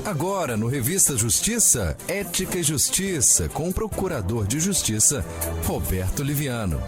Agora, no Revista Justiça, Ética e Justiça, com o Procurador de Justiça, Roberto Liviano.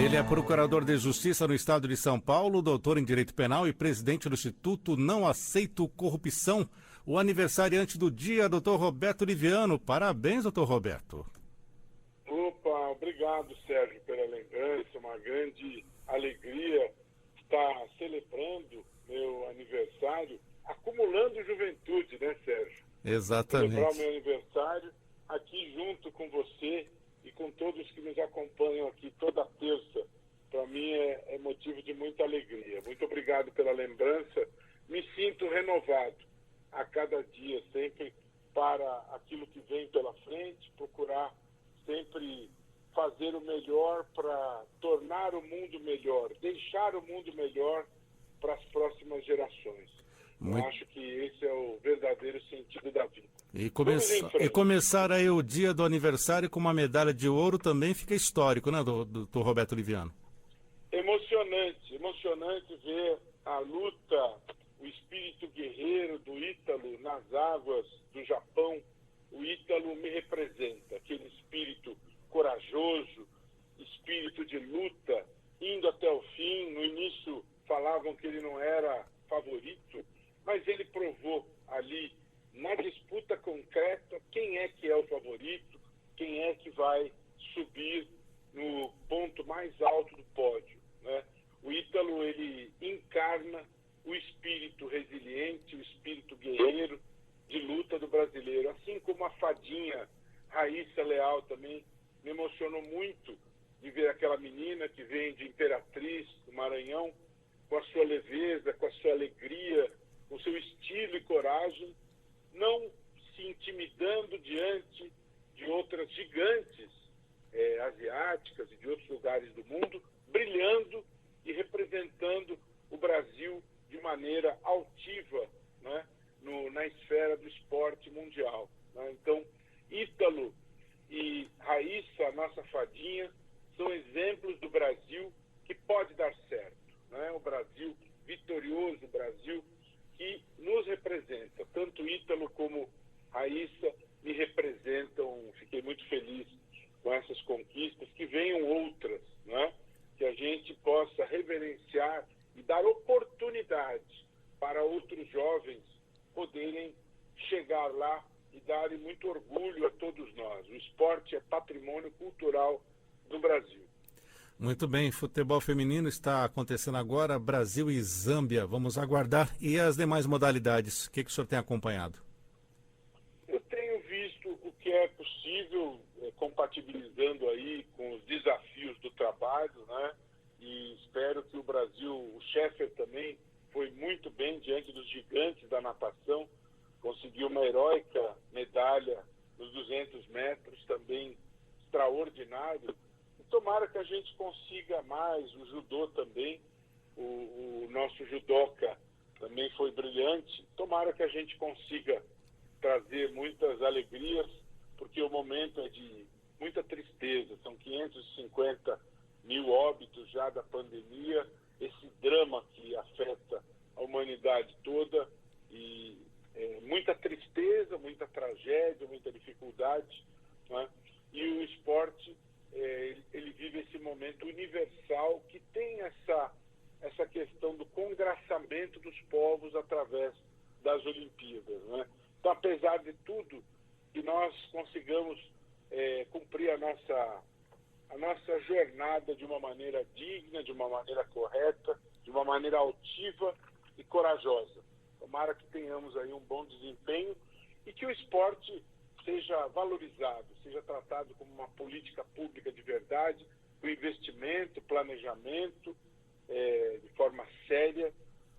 Ele é procurador de Justiça no estado de São Paulo, doutor em Direito Penal e presidente do Instituto Não Aceito Corrupção. O aniversariante do dia, doutor Roberto Liviano. Parabéns, doutor Roberto. Opa, obrigado, Sérgio, pela lembrança. Uma grande alegria estar celebrando meu aniversário, acumulando juventude, né, Sérgio? Exatamente. Celebrar o meu aniversário aqui junto com você e com todos que nos acompanham aqui toda terça. Para mim é motivo de muita alegria. Muito obrigado pela lembrança. Me sinto renovado a cada dia, sempre para aquilo que vem pela frente, procurar sempre fazer o melhor para tornar o mundo melhor, deixar o mundo melhor para as próximas gerações. Eu acho que esse é o verdadeiro sentido da vida. E começar aí o dia do aniversário com uma medalha de ouro também fica histórico, né, doutor Roberto Liviano? Emocionante ver a luta, o espírito guerreiro do Ítalo nas águas do Japão. O Ítalo me representa, aquele espírito corajoso, espírito de luta, indo até o fim. No início falavam que ele não era favorito, mas ele provou ali, na disputa concreta, quem é que é o favorito, quem é que vai subir no ponto mais alto do pódio, né? O Ítalo, ele encarna o espírito resiliente, o espírito guerreiro de luta do brasileiro, assim como a fadinha Raíssa Leal também me emocionou muito de ver aquela menina que vem de Imperatriz, do Maranhão, com a sua leveza, com a sua alegria, com o seu estilo e coragem, não se intimidando diante de outras gigantes asiáticas e de outros lugares do mundo, brilhando e representando o Brasil de maneira altiva, né, na esfera do esporte mundial, né? Então, Ítalo e Raíssa, nossa fadinha, são exemplos do Brasil que pode dar certo, né? O Brasil vitorioso, o Brasil que nos representa. Tanto Ítalo como Raíssa me representam. Fiquei muito feliz com essas conquistas, que venham outras, né? Que a gente possa reverenciar e dar oportunidade para outros jovens poderem chegar lá e darem muito orgulho a todos nós. O esporte é patrimônio cultural do Brasil. Muito bem, futebol feminino está acontecendo agora, Brasil e Zâmbia. Vamos aguardar. E as demais modalidades, o que o senhor tem acompanhado? Eu tenho visto o que é possível, compatibilizando aí com os desafios do trabalho, né? E espero que o Brasil, o Sheffer também, foi muito bem diante dos gigantes da natação, conseguiu uma heróica medalha nos 200 metros, também extraordinário. E tomara que a gente consiga mais, o judô também, o nosso judoca também foi brilhante. Tomara que a gente consiga trazer muitas alegrias, porque o momento é de muita tristeza, são 550 mil óbitos já da pandemia, esse drama que afeta a humanidade toda, e muita tristeza, muita tragédia, muita dificuldade, né? E o esporte, ele vive esse momento universal que tem essa questão do congraçamento dos povos através das Olimpíadas, né? Então, apesar de tudo, que nós consigamos cumprir a nossa jornada de uma maneira digna, de uma maneira correta, de uma maneira altiva e corajosa. Tomara que tenhamos aí um bom desempenho e que o esporte seja valorizado, seja tratado como uma política pública de verdade, com investimento, planejamento, de forma séria,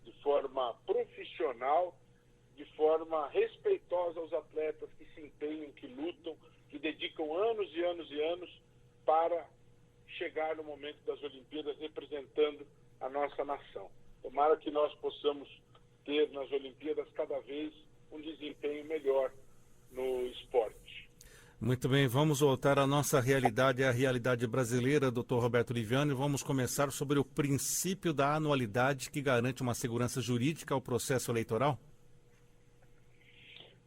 de forma profissional, de forma respeitosa aos atletas que se empenham, que lutam, que dedicam anos e anos e anos para chegar no momento das Olimpíadas representando a nossa nação. Tomara que nós possamos ter nas Olimpíadas cada vez um desempenho melhor no esporte. Muito bem, vamos voltar à nossa realidade, à realidade brasileira, doutor Roberto Liviano, e vamos começar sobre o princípio da anualidade que garante uma segurança jurídica ao processo eleitoral.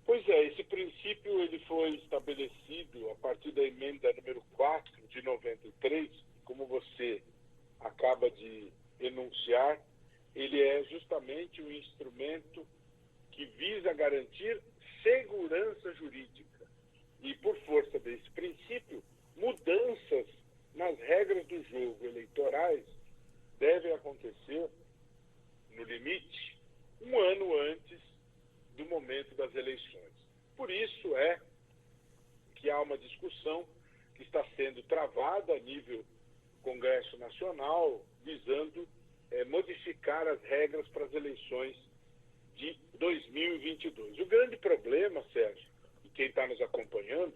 Pois é, esse princípio ele foi estabelecido a partir da emenda número 4 de 93, como você acaba de enunciar, ele é justamente um instrumento que visa garantir segurança jurídica. E, por força desse princípio, mudanças nas regras do jogo eleitorais devem acontecer, no limite, um ano antes do momento das eleições. Por isso é que há uma discussão que está sendo travada a nível Congresso Nacional, visando modificar as regras para as eleições de 2022. O grande problema, Sérgio, e quem está nos acompanhando,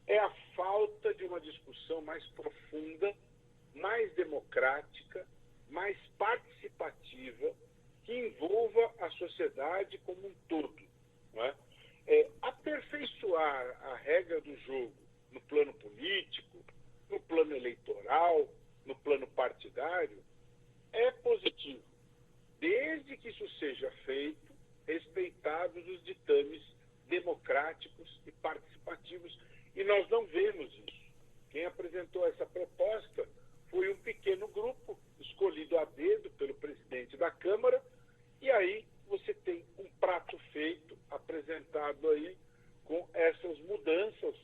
é a falta de uma discussão mais profunda, mais democrática, mais participativa, que envolva a sociedade como um todo. Não é? Aperfeiçoar a regra do jogo no plano político, no plano eleitoral, no plano partidário, é positivo, desde que isso seja feito respeitados os ditames democráticos e participativos, e nós não vemos isso. Quem apresentou essa proposta foi um pequeno grupo, escolhido a dedo pelo presidente da Câmara, e aí você tem um prato feito, apresentado aí, com essas mudanças.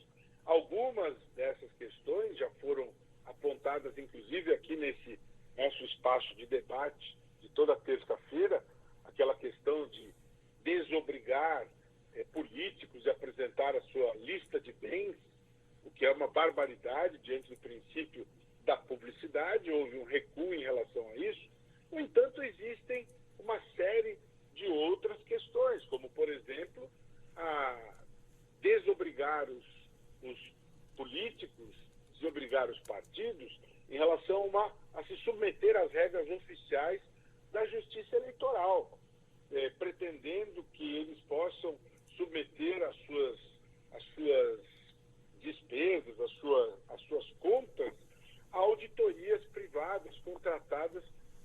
Algumas dessas questões já foram apontadas, inclusive, aqui nesse nosso espaço de debate de toda terça-feira, aquela questão de desobrigar políticos de apresentar a sua lista de bens, o que é uma barbaridade diante do princípio da publicidade. Houve um recuo em relação a isso. No entanto, existem uma série de outras questões, como, por exemplo, a desobrigar os políticos, desobrigar os partidos em relação a se submeter às regras oficiais da Justiça Eleitoral, pretendendo que eles possam submeter as suas despesas, as suas contas a auditorias privadas contratadas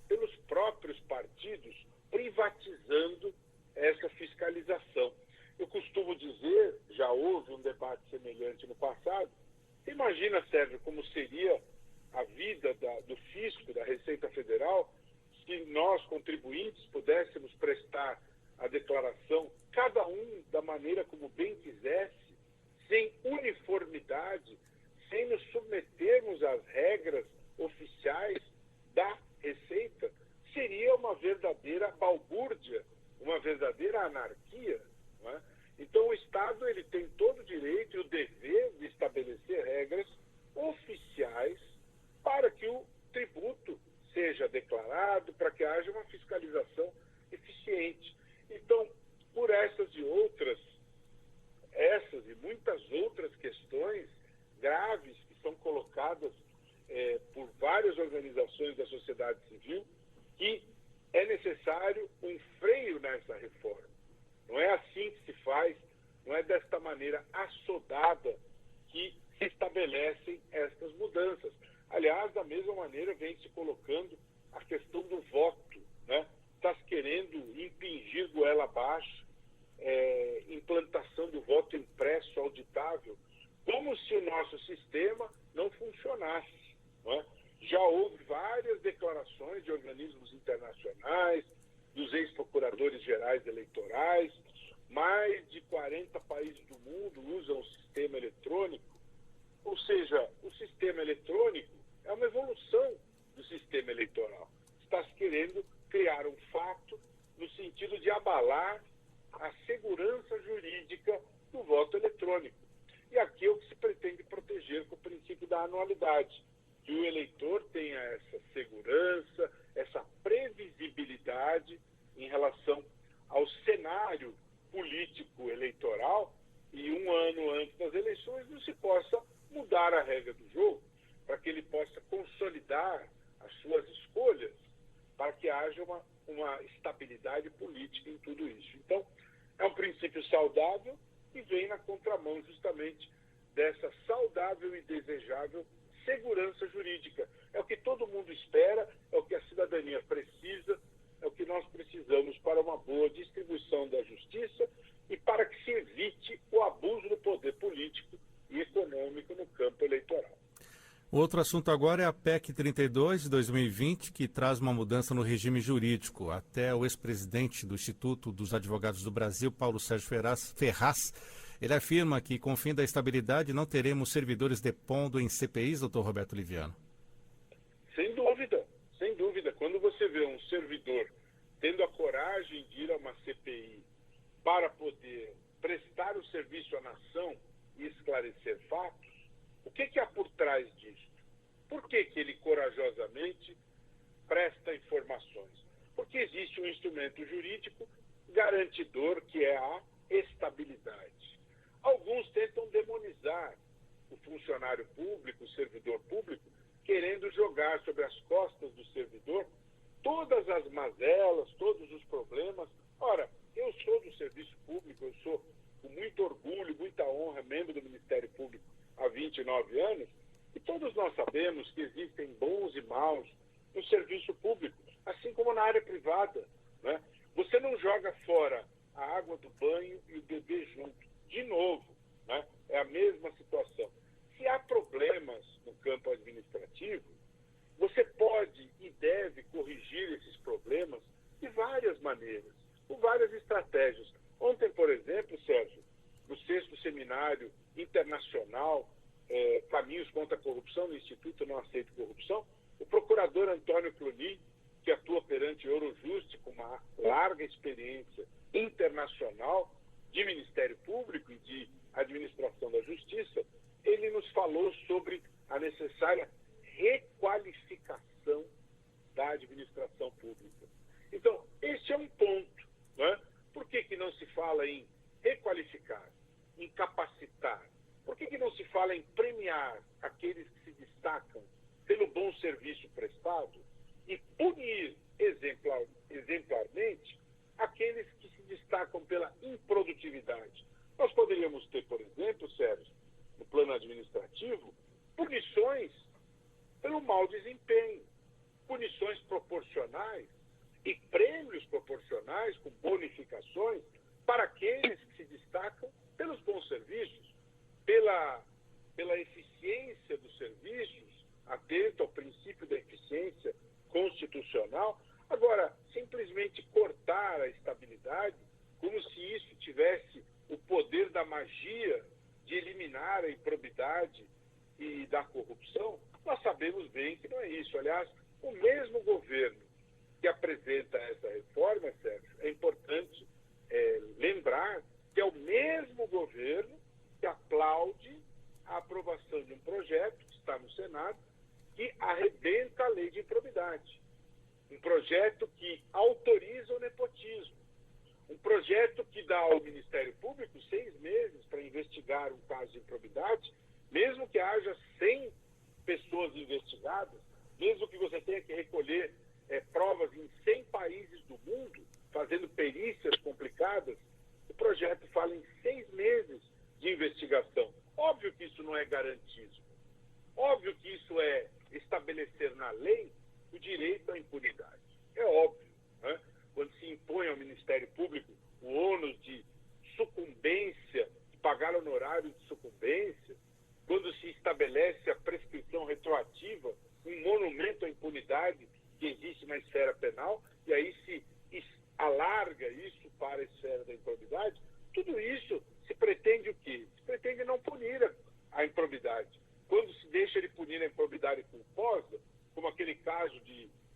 pelos próprios partidos, privatizando essa fiscalização. Eu costumo dizer, já houve um debate semelhante no passado, imagina, Sérgio, como seria a vida do fisco, da Receita Federal, se nós, contribuintes, pudéssemos prestar a declaração, cada um da maneira como bem quisesse, sem uniformidade, sem nos submetermos às regras oficiais da Receita. Seria uma verdadeira balbúrdia, uma verdadeira anarquia. Não é? Então, o Estado ele tem todo o direito e o dever de estabelecer regras oficiais para que o tributo seja declarado, para que haja uma fiscalização eficiente. Então, por essas e muitas outras questões graves que são colocadas por várias organizações da sociedade civil, que é necessário um freio nessa reforma. Não é assim que se faz, não é desta maneira assodada que se estabelecem estas mudanças. Aliás, da mesma maneira vem se colocando a questão do voto, né? Está se querendo impingir goela abaixo, implantação do voto impresso auditável, como se o nosso sistema não funcionasse. Não é? Já houve várias declarações de organismos internacionais, dos ex-procuradores gerais eleitorais, mais de 40 países do mundo usam o sistema eletrônico, ou seja, o sistema eletrônico é uma evolução do sistema eleitoral. Está se querendo criar um fato no sentido de abalar a segurança jurídica do voto eletrônico. E aqui é o que se pretende proteger com o princípio da anualidade, que o eleitor tenha essa segurança, essa previsibilidade em relação ao cenário político eleitoral, e um ano antes das eleições não se possa mudar a regra do jogo, para que ele possa consolidar as suas escolhas, para que haja uma estabilidade política em tudo isso. Então, é um princípio saudável e vem na contramão justamente dessa saudável e desejável segurança jurídica. É o que todo mundo espera, é o que a cidadania precisa, é o que nós precisamos para uma boa distribuição da justiça e para que se evite o abuso do poder político e econômico no campo eleitoral. Outro assunto agora é a PEC 32 de 2020, que traz uma mudança no regime jurídico. Até o ex-presidente do Instituto dos Advogados do Brasil, Paulo Sérgio Ferraz, ele afirma que com o fim da estabilidade não teremos servidores depondo em CPIs, doutor Roberto Liviano. Sem dúvida, sem dúvida. Quando você vê um servidor tendo a coragem de ir a uma CPI para poder prestar o serviço à nação e esclarecer fatos, o que há por trás disso? Por que ele corajosamente presta informações? Porque existe um instrumento jurídico garantidor que é a estabilidade. Alguns tentam demonizar o funcionário público, o servidor público, querendo jogar sobre as costas do servidor todas as mazelas, todos os problemas. Ora, eu sou do serviço público, eu sou com muito orgulho, muita honra, membro do Ministério Público há 29 anos, e todos nós sabemos que existem bons e maus no serviço público, assim como na área privada, né? Você não joga fora a água do banho e o bebê junto. De novo, né? É a mesma situação. Se há problemas no campo administrativo, você pode e deve corrigir esses problemas de várias maneiras, com várias estratégias. Ontem, por exemplo, Sérgio, no 6º Seminário Internacional Caminhos contra a Corrupção, no Instituto Não Aceito Corrupção, o procurador Antônio Cluny, que atua perante Eurojust com uma larga experiência internacional de Ministério Público e de administração da Justiça, ele nos falou sobre a necessária requalificação da administração pública. Então, este é um ponto, né? Por que não se fala em requalificar, em capacitar? Por que não se fala em premiar aqueles que se destacam pelo bom serviço prestado e punir exemplarmente aqueles que se destacam pela improdutividade? Nós poderíamos ter, por exemplo, Sérgio, no plano administrativo, punições pelo mau desempenho, punições proporcionais e prêmios proporcionais com bonificações para aqueles que se destacam pelos bons serviços, pela eficiência dos serviços, atento ao princípio da eficiência constitucional. Agora, simplesmente cortar a estabilidade, como se isso tivesse o poder da magia de eliminar a improbidade e da corrupção, nós sabemos bem que não é isso. Aliás, o mesmo governo que apresenta essa reforma, Sérgio, é importante lembrar que é o mesmo governo que aplaude a aprovação de um projeto que está no Senado que arrebenta a lei de improbidade. Um projeto que autoriza o nepotismo. Um projeto que dá ao Ministério Público 6 meses para investigar um caso de improbidade, mesmo que haja 100 pessoas investigadas, mesmo que você tenha que recolher provas em 100 países do mundo, fazendo perícias complicadas, o projeto fala em 6 meses de investigação. Óbvio que isso não é garantismo. Óbvio que isso é estabelecer na lei o direito à impunidade. É óbvio, né? Quando se impõe ao Ministério Público o ônus de sucumbência, de pagar honorário de sucumbência, quando se estabelece a prescrição retroativa, um monumento à impunidade que existe na esfera penal, e aí se alarga isso para a esfera da improbidade, tudo isso se pretende o quê? Se pretende não punir a improbidade. Quando se deixa de punir a improbidade culposa, como aquele caso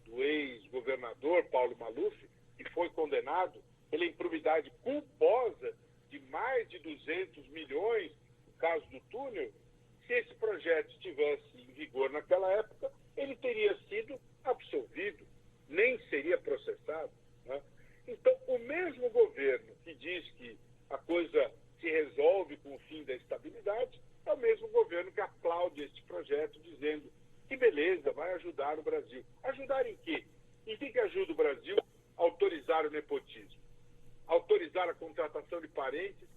do ex-governador Paulo Maluf, que foi condenado pela improbidade culposa de mais de 200 milhões, no caso do túnel, se esse projeto estivesse em vigor naquela época, ele teria sido absolvido, nem seria processado, né? Então, o mesmo governo que diz que a coisa se resolve com o fim da estabilidade, é o mesmo governo que aplaude este projeto, dizendo que beleza, vai ajudar o Brasil. Ajudar em quê? Em que ajuda o Brasil a autorizar o nepotismo? Autorizar a contratação de parentes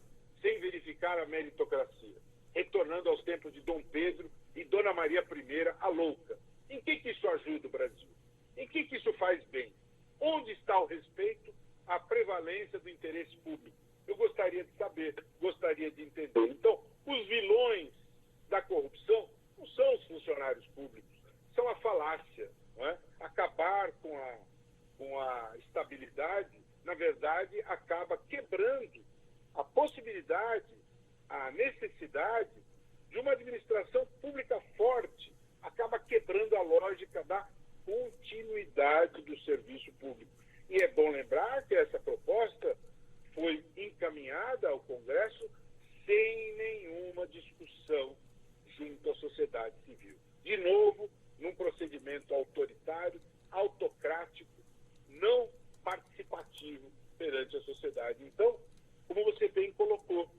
sem verificar a meritocracia? retornando aos tempos de Dom Pedro e Dona Maria I, a louca. Em que isso ajuda o Brasil? Em que isso faz bem? Onde está o respeito à prevalência do interesse público? Eu gostaria de saber, gostaria de entender. Então, os vilões da corrupção não são os funcionários públicos, são a falácia. Não é? Acabar com a estabilidade, na verdade, acaba quebrando a possibilidade, a necessidade de uma administração pública forte, acaba quebrando a lógica da continuidade do serviço público. E é bom lembrar que essa proposta foi encaminhada ao Congresso sem nenhuma discussão junto à sociedade civil. De novo, num procedimento autoritário, autocrático, não participativo perante a sociedade. Então, como você bem colocou,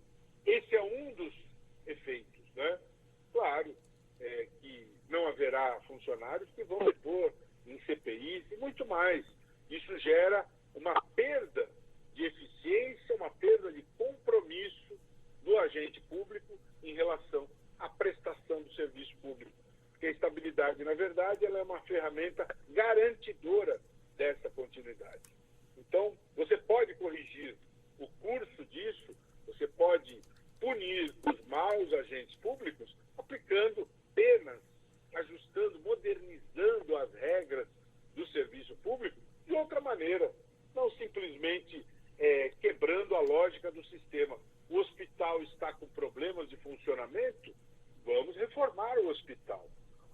esse é um dos efeitos, né? Claro que não haverá funcionários que vão depor em CPIs e muito mais. Isso gera uma perda de eficiência, uma perda de compromisso do agente público em relação à prestação do serviço público. Porque a estabilidade, na verdade, ela é uma ferramenta garantidora dessa continuidade. Então, você pode corrigir o curso disso, você pode punir os maus agentes públicos aplicando penas, ajustando, modernizando as regras do serviço público de outra maneira, não simplesmente quebrando a lógica do sistema. O hospital está com problemas de funcionamento, vamos reformar o hospital.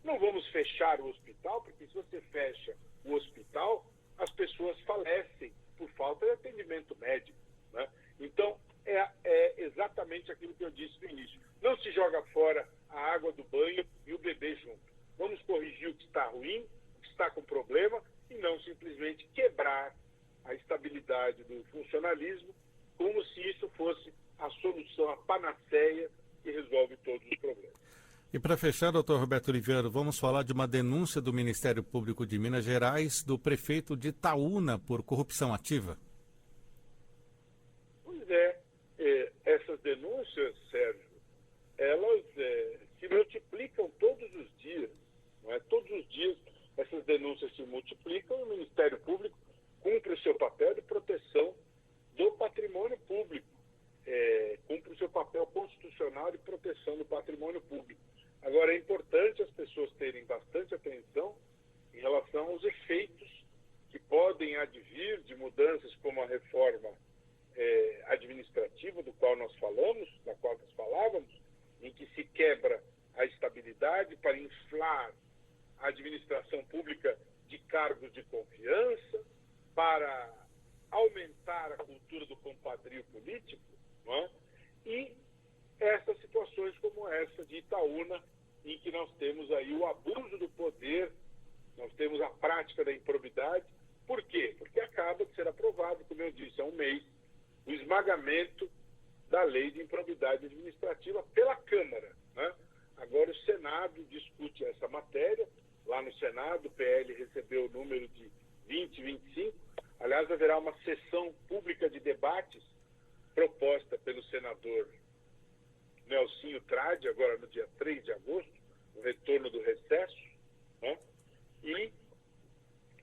Não vamos fechar o hospital, porque se você fecha o hospital, as pessoas falecem por falta de atendimento médico. Né? Então, é exatamente aquilo que eu disse no início. Não se joga fora a água do banho e o bebê junto. Vamos corrigir o que está ruim, o que está com problema, e não simplesmente quebrar a estabilidade do funcionalismo como se isso fosse a solução, a panaceia que resolve todos os problemas. E para fechar, doutor Roberto Liviano, vamos falar de uma denúncia do Ministério Público de Minas Gerais do prefeito de Itaúna por corrupção ativa. Pois essas denúncias, Sérgio, elas se multiplicam todos os dias. Não é? Todos os dias essas denúncias se multiplicam e o Ministério Público cumpre o seu papel de proteção do patrimônio público, cumpre o seu papel constitucional de proteção do patrimônio público. Agora, é importante as pessoas terem bastante atenção em relação aos efeitos que podem advir de mudanças como a reforma administrativa, da qual nós falávamos, em que se quebra a estabilidade para inflar a administração pública de cargos de confiança, para aumentar a cultura do compadrio político, não é? E essas situações como essa de Itaúna, em que nós temos aí o abuso do poder, nós temos a prática da improbidade. Por quê? Porque acaba de ser aprovado, como eu disse, há um mês, o esmagamento da lei de improbidade administrativa pela Câmara. Né? Agora o Senado discute essa matéria. Lá no Senado, o PL recebeu o número de 2025. Aliás, haverá uma sessão pública de debates proposta pelo senador Nelsinho Trade, agora no dia 3 de agosto, no retorno do recesso. Né? E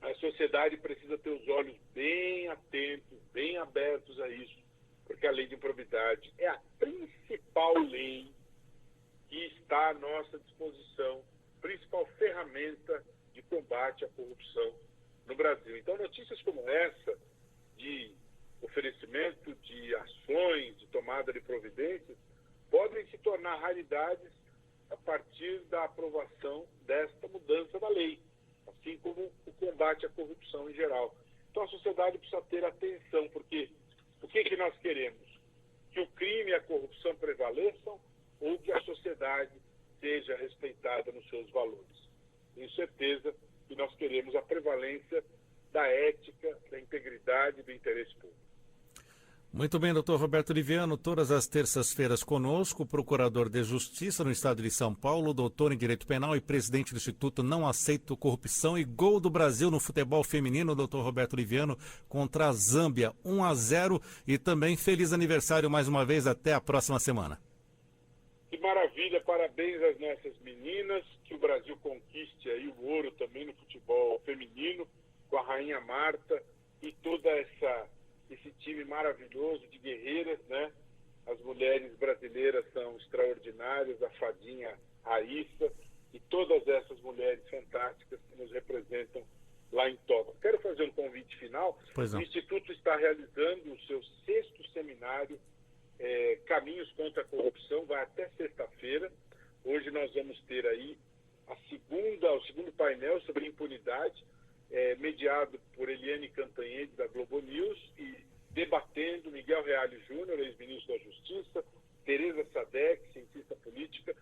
a sociedade precisa ter os olhos bem atentos, bem abertos a isso, porque a lei de improbidade é a principal lei que está à nossa disposição, principal ferramenta de combate à corrupção no Brasil. Então, notícias como essa, de oferecimento de ações, de tomada de providências, podem se tornar raridades a partir da aprovação desta mudança da lei, assim como o combate à corrupção em geral. Então, a sociedade precisa ter atenção, porque o que nós queremos? Que o crime e a corrupção prevaleçam ou que a sociedade seja respeitada nos seus valores. Tenho certeza que nós queremos a prevalência da ética, da integridade e do interesse público. Muito bem, doutor Roberto Liviano, todas as terças-feiras conosco, procurador de Justiça no Estado de São Paulo, doutor em Direito Penal e presidente do Instituto Não Aceito Corrupção e gol do Brasil no futebol feminino, doutor Roberto Liviano, contra a Zâmbia, 1-0, e também feliz aniversário mais uma vez, até a próxima semana. Que maravilha, parabéns às nossas meninas, que o Brasil conquiste aí o ouro também no futebol feminino, com a Rainha Marta e todo esse time maravilhoso de guerreiras, né? As mulheres brasileiras são extraordinárias, a Fadinha Raíssa e todas essas mulheres fantásticas que nos representam lá em Tóquio. Quero fazer um convite final. Pois não. O Instituto está realizando o seu 6º seminário Caminhos contra a Corrupção, vai até sexta-feira. Hoje nós vamos ter aí o segundo painel sobre impunidade, mediado por Eliane Cantanhede, da Globo News, e debatendo Miguel Reale Júnior, ex-ministro da Justiça, Tereza Sadek, cientista política,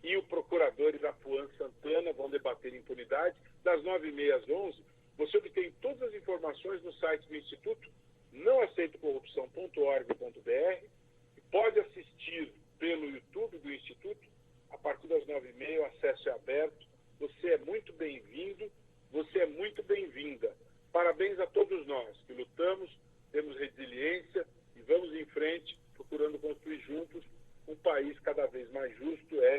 e o procurador Irapuan Santana vão debater impunidade. Das 9h30 às 11h, você obtém todas as informações no site do Instituto, nãoaceitocorrupção.org.br, e pode assistir pelo YouTube do Instituto. A partir das 9h30, o acesso é aberto. Você é muito bem-vindo, você é muito bem-vinda. Parabéns a todos nós que lutamos, temos resiliência e vamos em frente, procurando construir juntos um país cada vez mais justo, ético